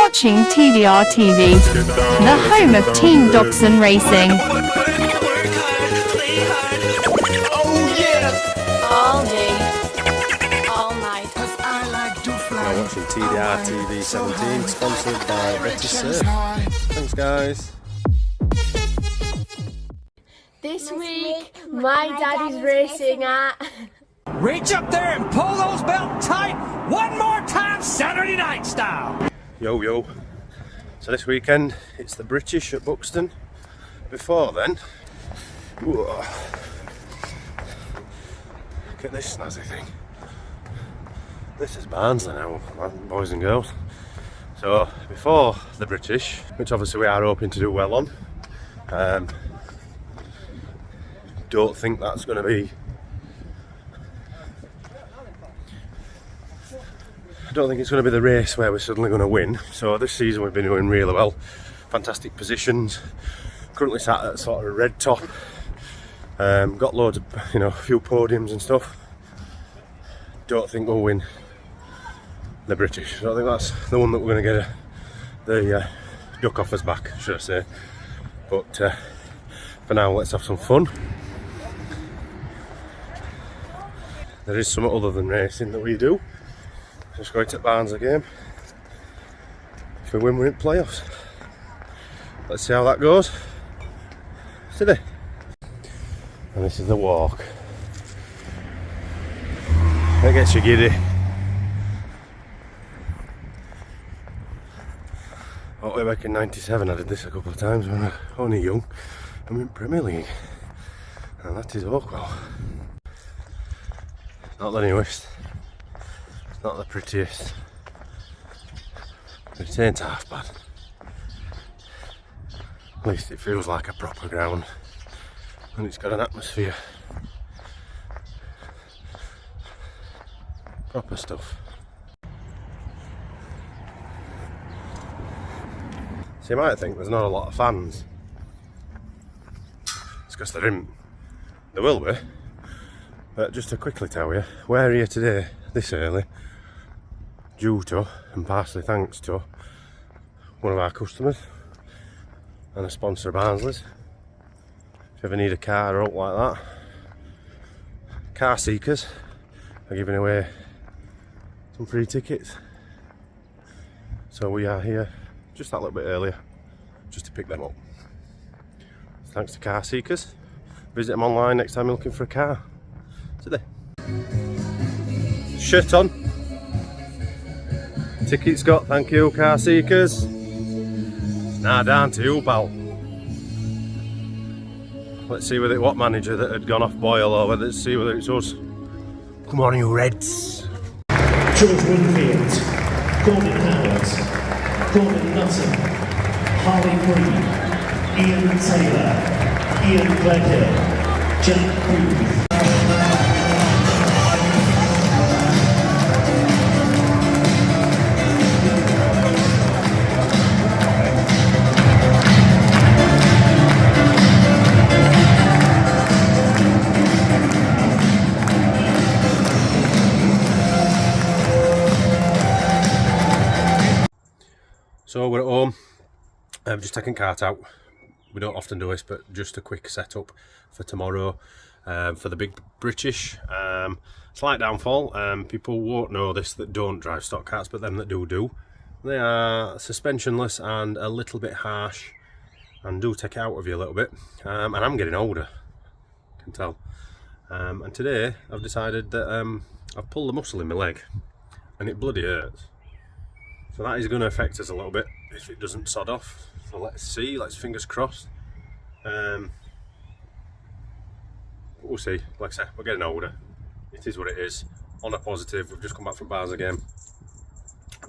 watching TDR TV, the home of Team Buxton Racing. All day, all night. You're watching TDR TV 17, sponsored by British Surf. Thanks, guys. This week, my dad is racing at... Reach up there and pull those belts tight one more time, Saturday night style. Yo, yo. So this weekend, it's the British at Buxton. Before then, whoa, look at this snazzy thing. This is Barnsley now, boys and girls. So before the British, which obviously we are hoping to do well on, don't think that's going to be. I don't think it's going to be the race where we're suddenly going to win. So this season we've been doing really well, fantastic positions. Currently sat at sort of a red top. Got loads of, a few podiums and stuff. Don't think we'll win the British. I don't think that's the one that we're going to get the duck off us back, should I say. But for now, let's have some fun. There is something other than racing that we do. Just going to Barnsley game. If we win, we're in playoffs. Let's see how that goes today. And this is the walk. That gets you giddy. Way back in '97, I did this a couple of times when I was only young. I'm in Premier League, and that is Oakwell. Not the newest. Not the prettiest, but it ain't half bad. At least it feels like a proper ground, and it's got an atmosphere. Proper stuff. So you might think there's not a lot of fans. It's because there isn't. There will be. But just to quickly tell you, we're here today, this early, due to, and partially thanks to, one of our customers and a sponsor of Barnsley's. If you ever need a car or something like that, Car Seekers are giving away some free tickets. So we are here just that little bit earlier, just to pick them up. So thanks to Car Seekers. Visit them online next time you're looking for a car. Today. Shirt on. Tickets got, thank you, Car Seekers. Now down to you, pal. Let's see whether what manager that had gone off boil, or whether see whether it's us. Come on, you Reds. George Winfield, Gordon Howard, Gordon Nutton, Harley Green, Ian Taylor, Ian Gledhill, Jack Booth. So we're at home. I'm just taking cart out. We don't often do this, but just a quick setup for tomorrow for the big British. Slight downfall. People won't know this that don't drive Stoxkarts, but them that do. They are suspensionless and a little bit harsh, and do take it out of you a little bit. And I'm getting older, I can tell. And today I've decided that I've pulled the muscle in my leg, and it bloody hurts. So that is going to affect us a little bit if it doesn't sod off. So let's see, let's fingers crossed. We'll see. Like I say, we're getting older. It is what it is. On a positive, we've just come back from Bars again.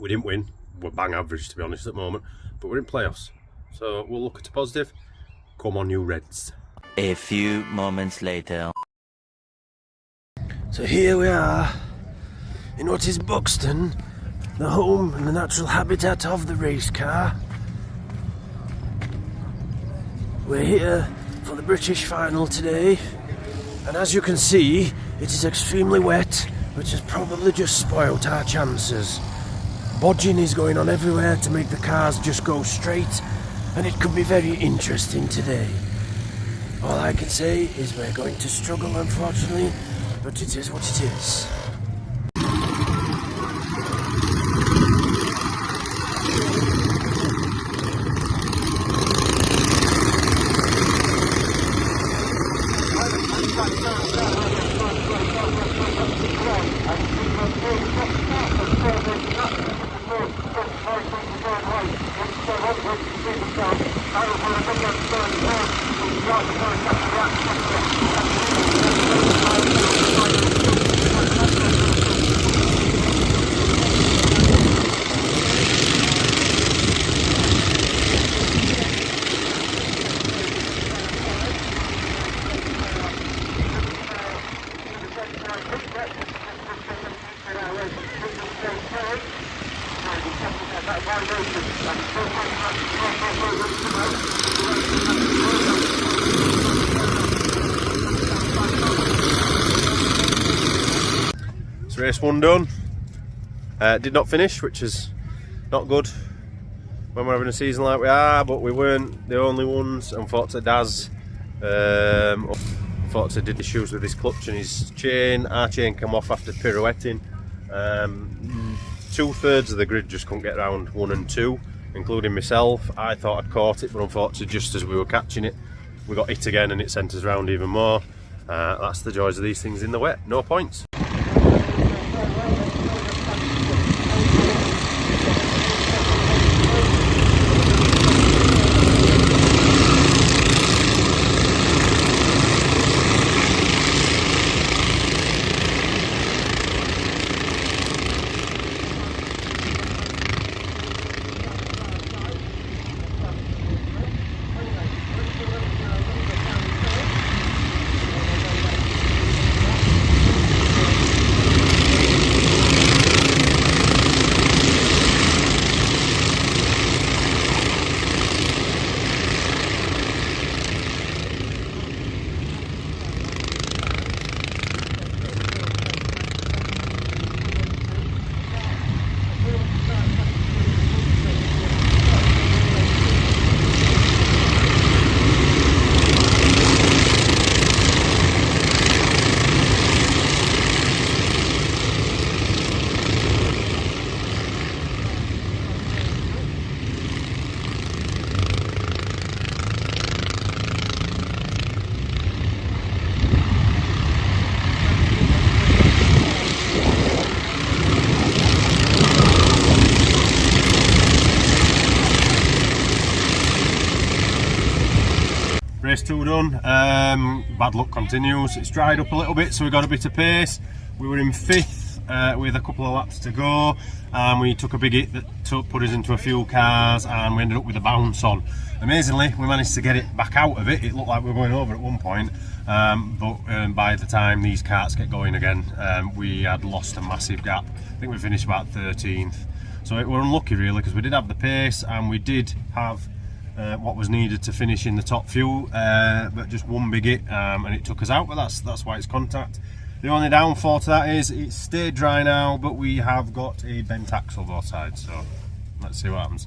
We didn't win. We're bang average, to be honest, at the moment. But we're in playoffs. So we'll look at a positive. Come on, you Reds. A few moments later. So here we are in what is Buxton, the home and the natural habitat of the race car. We're here for the British final today, and as you can see, it is extremely wet, which has probably just spoilt our chances. bodging is going on everywhere to make the cars just go straight, and it could be very interesting today. All I can say is we're going to struggle, unfortunately, but it is what it is. So race 1 done. Did not finish, which is not good when we're having a season like we are, but we weren't the only ones. Unfortunately, Daz did issues with his clutch and his chain. Our chain came off after pirouetting. 2/3 of the grid just couldn't get around 1 and 2, including myself. I thought I'd caught it, but unfortunately just as we were catching it, we got hit again and it sent us round even more. That's the joys of these things in the wet. No points. Race 2 done. Bad luck continues. It's dried up a little bit, so we got a bit of pace. We were in 5th with a couple of laps to go, and we took a big hit that put us into a few cars, and we ended up with a bounce on. Amazingly, we managed to get it back out of it. It looked like we were going over at one point, but by the time these carts get going again, we had lost a massive gap. I think we finished about 13th. So we were unlucky really, because we did have the pace and we did have what was needed to finish in the top few, but just one big hit and it took us out. But that's why it's contact. The only downfall to that is it's stayed dry now, but we have got a bent axle both sides, so let's see what happens.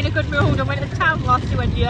be in a good mood and went to town last year, went you?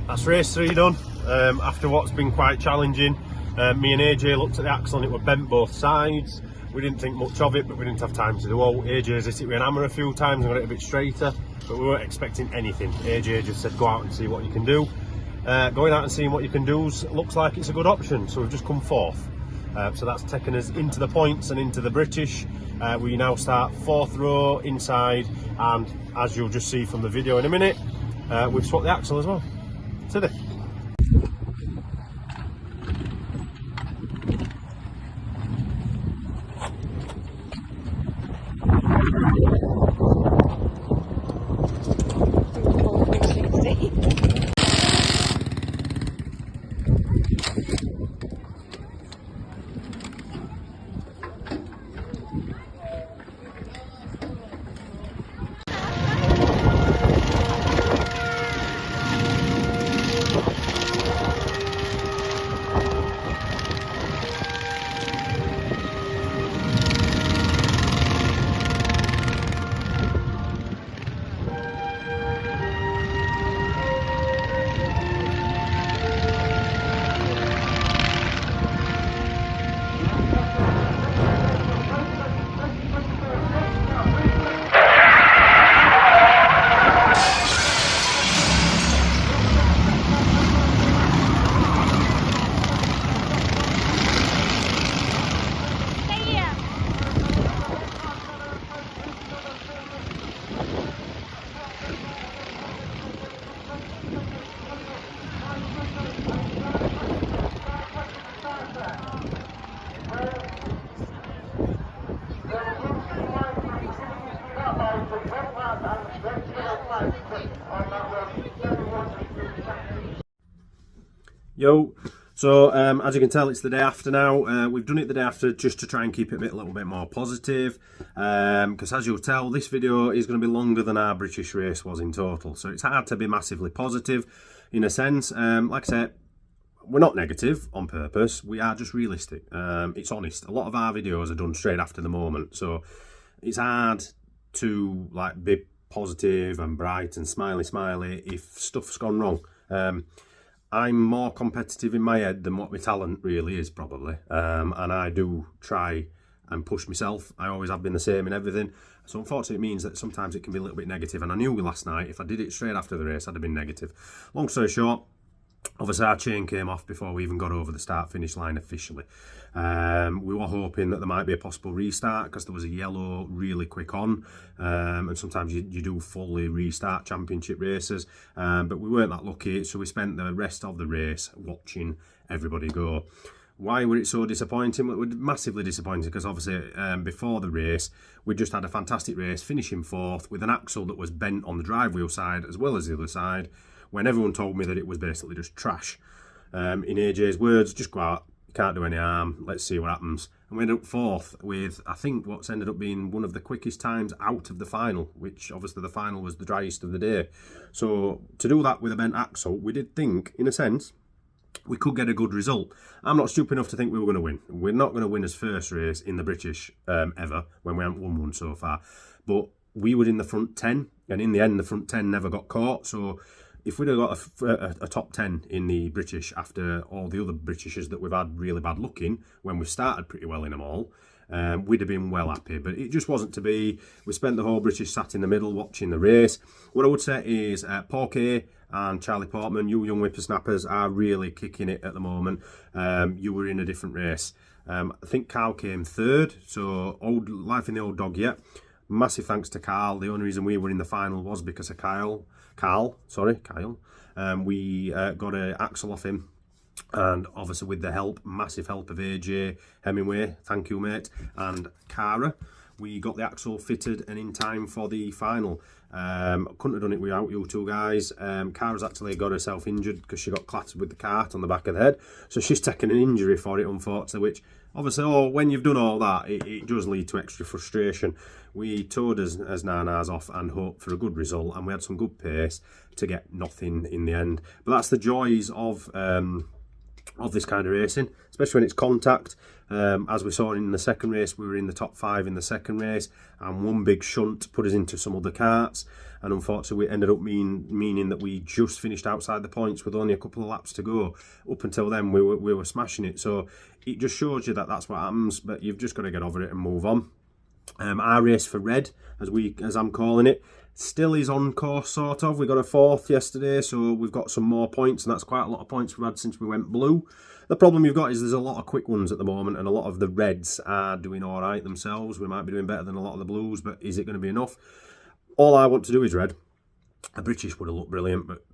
That's race 3 done. After what's been quite challenging, me and AJ looked at the axle and it was bent both sides. We didn't think much of it, but we didn't have time to do all. AJ's hit it with an hammer a few times and got it a bit straighter, but we weren't expecting anything. AJ just said go out and see what you can do. Going out and seeing what you can do looks like it's a good option, so we've just come fourth. So that's taken us into the points and into the British. We now start 4th row inside, and as you'll just see from the video in a minute, we've swapped the axle as well. Today. Yo, so as you can tell, it's the day after now. We've done it the day after just to try and keep it a little bit more positive, because as you'll tell, this video is going to be longer than our British race was in total, so it's hard to be massively positive in a sense. Like I said, we're not negative on purpose, we are just realistic. It's honest. A lot of our videos are done straight after the moment, so it's hard to like be positive and bright and smiley if stuff's gone wrong. I'm more competitive in my head than what my talent really is, probably, and I do try and push myself. I always have been the same in everything, so unfortunately it means that sometimes it can be a little bit negative, and I knew last night if I did it straight after the race I'd have been negative. Long story short, obviously our chain came off before we even got over the start-finish line officially. We were hoping that there might be a possible restart because there was a yellow really quick on, and sometimes you do fully restart championship races, but we weren't that lucky, so we spent the rest of the race watching everybody go. Why were it so disappointing? Well, it was massively disappointing because obviously before the race we just had a fantastic race, finishing 4th with an axle that was bent on the drive wheel side as well as the other side, when everyone told me that it was basically just trash. In AJ's words, just go out, you can't do any harm, let's see what happens. And we ended up 4th with, I think, what's ended up being one of the quickest times out of the final, which obviously the final was the driest of the day. So to do that with a bent axle, we did think, in a sense, we could get a good result. I'm not stupid enough to think we were going to win. We're not going to win as first race in the British ever, when we haven't won one so far. But we were in the front 10, and in the end the front 10 never got caught, so if we'd have got a top 10 in the British after all the other Britishers that we've had really bad looking, when we've started pretty well in them all, we'd have been well happy. But it just wasn't to be. We spent the whole British sat in the middle watching the race. What I would say is Paul Kay and Charlie Portman, you young whippersnappers, are really kicking it at the moment. You were in a different race. I think Carl came third, so old life in the old dog yet. Massive thanks to Carl. The only reason we were in the final was because of Kyle. We got an axle off him, and obviously with the massive help of AJ Hemingway, thank you mate, and Cara, we got the axle fitted and in time for the final. Couldn't have done it without you two guys. Cara's actually got herself injured because she got clattered with the cart on the back of the head, so she's taken an injury for it, unfortunately, which obviously, when you've done all that, it does lead to extra frustration. We towed as nanas off and hoped for a good result, and we had some good pace to get nothing in the end. But that's the joys of this kind of racing, especially when it's contact. As we saw in the second race, we were in the top 5 in the second race, and one big shunt put us into some other carts, and unfortunately we ended up meaning that we just finished outside the points with only a couple of laps to go. Up until then we were smashing it, so it just shows you that that's what happens, but you've just got to get over it and move on. Our race for red, as I'm calling it, still is on course, sort of. We got a 4th yesterday, so we've got some more points, and that's quite a lot of points we've had since we went blue. The problem you've got is there's a lot of quick ones at the moment, and a lot of the reds are doing all right themselves. We might be doing better than a lot of the blues, but is it going to be enough? All I want to do is red. A British would have looked brilliant, but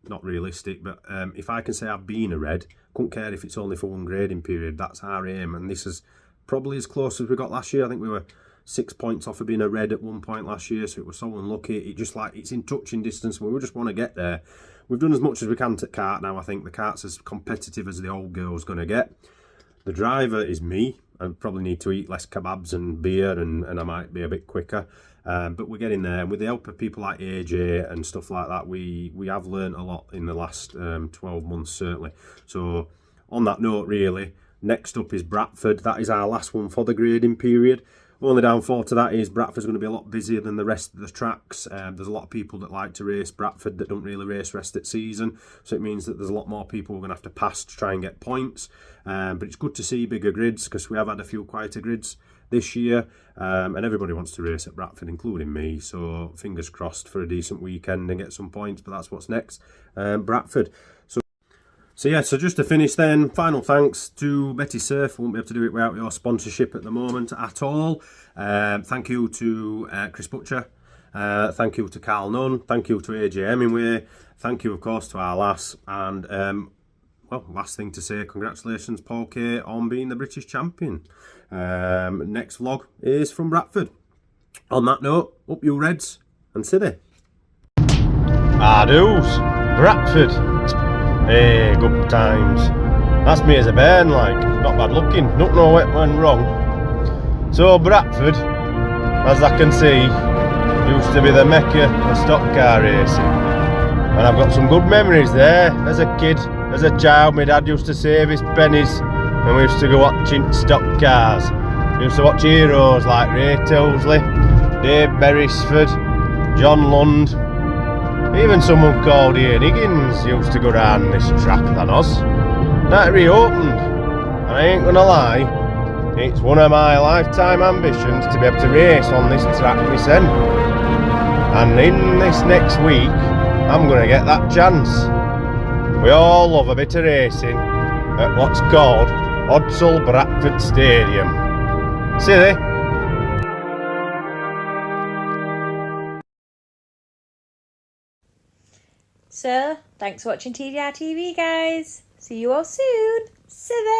not realistic. But if I can say I've been a red, couldn't care if it's only for one grading period. That's our aim, and this is probably as close as we got last year. I think we were 6 points off of being a red at one point last year, so it was so unlucky. It's in touching distance, and we just want to get there. We've done as much as we can to kart now. I think the kart's as competitive as the old girl's going to get. The driver is me. I probably need to eat less kebabs and beer, and I might be a bit quicker. But we're getting there. And with the help of people like AJ and stuff like that, we have learned a lot in the last 12 months, certainly. So on that note, really, next up is Bradford. That is our last one for the grading period. Only downfall to that is Bradford's going to be a lot busier than the rest of the tracks. There's a lot of people that like to race Bradford that don't really race rest at season, so it means that there's a lot more people we're going to have to pass to try and get points. But it's good to see bigger grids, because we have had a few quieter grids this year, and everybody wants to race at Bradford, including me, so fingers crossed for a decent weekend and get some points. But that's what's next, Bradford. So yeah, so just to finish then, final thanks to Betty Surf. Won't be able to do it without your sponsorship at the moment at all. Thank you to Chris Butcher. Thank you to Carl Nunn. Thank you to AJ Hemingway. Thank you, of course, to our lass. And, well, last thing to say, congratulations, Paul Kay, on being the British champion. Next vlog is from Bradford. On that note, up you Reds and City. Adios, Bradford. Hey, good times. That's me as a bairn, like. Not bad looking. Don't know what went wrong. So Bradford, as I can see, used to be the mecca of stock car racing. And I've got some good memories there. As a kid, as a child, my dad used to save his pennies and we used to go watching stock cars. We used to watch heroes like Ray Towesley, Dave Beresford, John Lund. Even someone called Ian Higgins used to go round this track than us. That reopened, and I ain't gonna lie, it's one of my lifetime ambitions to be able to race on this track myself. And in this next week, I'm gonna get that chance. We all love a bit of racing at what's called Hodsall Bradford Stadium. See they? So, thanks for watching TDR TV, guys. See you all soon. See you.